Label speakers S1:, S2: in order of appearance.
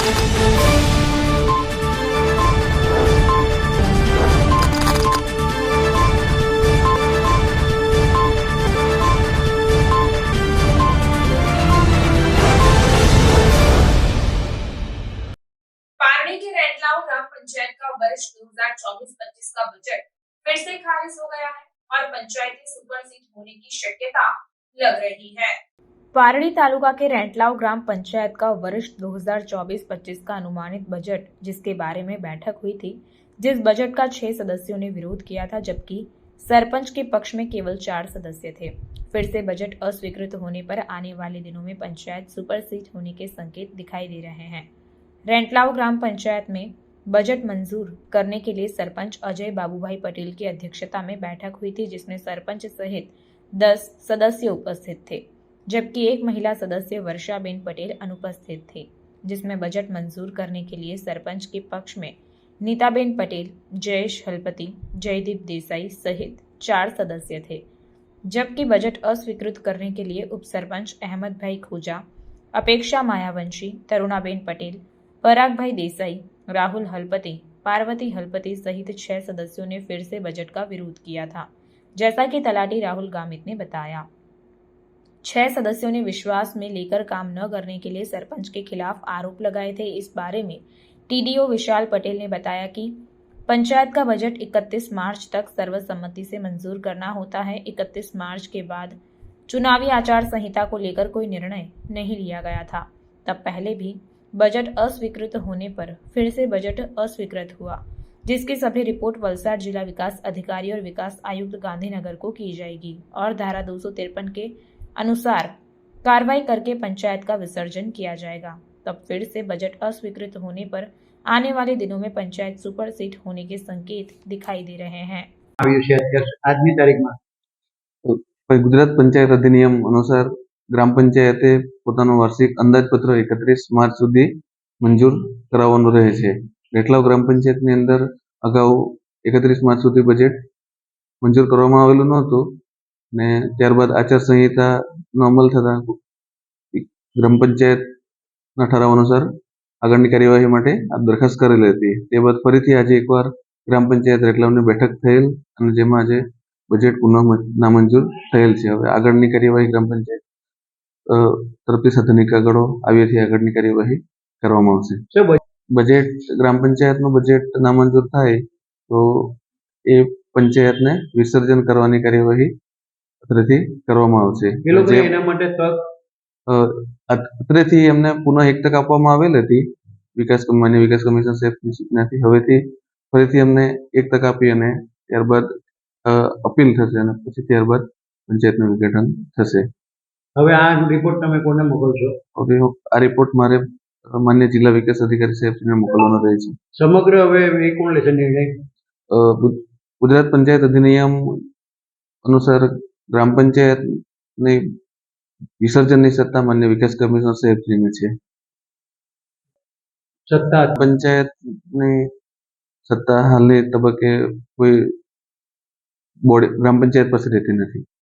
S1: पारड़ी के रैंटलाव ग्राम पंचायत का वर्ष 2024-25 का बजट फिर से खारिज हो गया है और पंचायती सुपरसीड होने की शक्यता लग रही है। पारड़ी तालुका के रैंटलाव ग्राम पंचायत का वर्ष 2024-25 का अनुमानित बजट, जिसके बारे में बैठक हुई थी, जिस बजट का 6 सदस्यों ने विरोध किया था, जबकि सरपंच के पक्ष में केवल 4 सदस्य थे। फिर से बजट अस्वीकृत होने पर आने वाले दिनों में पंचायत सुपरसीड होने के संकेत दिखाई दे रहे हैं। रैंटलाव ग्राम पंचायत में बजट मंजूर करने के लिए सरपंच अजय बाबूभाई पटेल की अध्यक्षता में बैठक हुई थी, जिसमें सरपंच सहित 10 सदस्य उपस्थित थे, जबकि एक महिला सदस्य वर्षाबेन पटेल अनुपस्थित थे, जिसमें बजट मंजूर करने के लिए सरपंच के पक्ष में नीताबेन पटेल, जयेश हलपति, जयदीप देसाई सहित 4 सदस्य थे, जबकि बजट अस्वीकृत करने के लिए उप सरपंच अहमद भाई खोजा, अपेक्षा मायावंशी, तरुणाबेन पटेल, पराग भाई देसाई, राहुल हलपति, पार्वती हलपति सहित 6 सदस्यों ने फिर से बजट का विरोध किया था, जैसा कि तलाटी राहुल गामित ने बताया। 6 सदस्यों ने विश्वास में लेकर काम न करने के लिए सरपंच के खिलाफ आरोप लगाए थे। इस बारे में टीडीओ विशाल पटेल ने बताया कि पंचायत का बजट 31 मार्च तक सर्वसम्मति से मंजूर करना होता है। 31 मार्च के बाद चुनावी आचार संहिता को लेकर कोई निर्णय नहीं लिया गया था। तब पहले भी बजट अस्वीकृत होने पर फिर से बजट अस्वीकृत हुआ, जिसकी सभी रिपोर्ट वलसाड जिला विकास अधिकारी और विकास आयुक्त गांधीनगर को की जाएगी और धारा 253 के अनुसार कार्रवाई करके पंचायत का विसर्जन किया जाएगा। तब फिर से बजट अस्वीकृत होने पर आने वाले दिनों में पंचायत सुपरसीड होने के संकेत दिखाई दे रहे हैं।
S2: आज की तारीख में गुजरात पंचायत अधिनियम अनुसार ग्राम पंचायते પોતાનું વાર્ષિક અંદાજપત્ર 31 માર્ચ સુધી મંજૂર કરાવવાનું રહે છે। રેટલાવ ગ્રામ પંચાયતની અંદર અગાઉ 31 માર્ચ સુધી બજેટ મંજૂર કરવામાં આવેલું નહોતું ને ત્યારબાદ આચાર સંહિતાનો અમલ થતા ગ્રામ પંચાયતના ઠરાવ અનુસાર આગળની કાર્યવાહી માટે આ દરખાસ્ત કરેલી હતી। તે બાદ ફરીથી આજે એકવાર ગ્રામ પંચાયત રેટલાવની બેઠક થયેલ અને જેમાં આજે બજેટ પુનઃ નામંજૂર થયેલ છે। હવે આગળની કાર્યવાહી ગ્રામ પંચાયત તરફથી સઘન કાગળો આવ્યાથી આગળની કાર્યવાહી કરવામાં આવશે। બજેટ ગ્રામ પંચાયતનું બજેટ નામંજૂર થાય તો એ પંચાયતને વિસર્જન કરવાની કાર્યવાહી અત્રેથી કરવામાં આવશે। એના માટે અત્રેથી એમને પુનઃ 1% આપવામાં આવેલ હતી માન્ય વિકાસ કમિશનર સાહેબની સૂચનાથી। હવેથી ફરીથી એમને 1% આપી અને ત્યારબાદ અપીલ થશે અને પછી ત્યારબાદ પંચાયતનું વિઘટન થશે।
S3: હવે આ રિપોર્ટ તમે કોને મોકલશો?
S2: હવે આ રિપોર્ટ મારે માન્ય જિલ્લા વિકાસ અધિકારી સાહેબને મોકલવાનો રહે છે।
S3: સમગ્ર હવે એ કોણ લેશે નિર્ણય?
S2: ગુજરાત પંચાયત અધિનિયમ અનુસાર ગ્રામ પંચાયતની વિસર્જનની સત્તા માન્ય વિકાસ કમિશનર સાહેબની છે।
S3: સત્તા
S2: પંચાયતની સત્તા હાલની તબક્કે કોઈ બોડી ગ્રામ પંચાયત પાસે રહેતી નથી।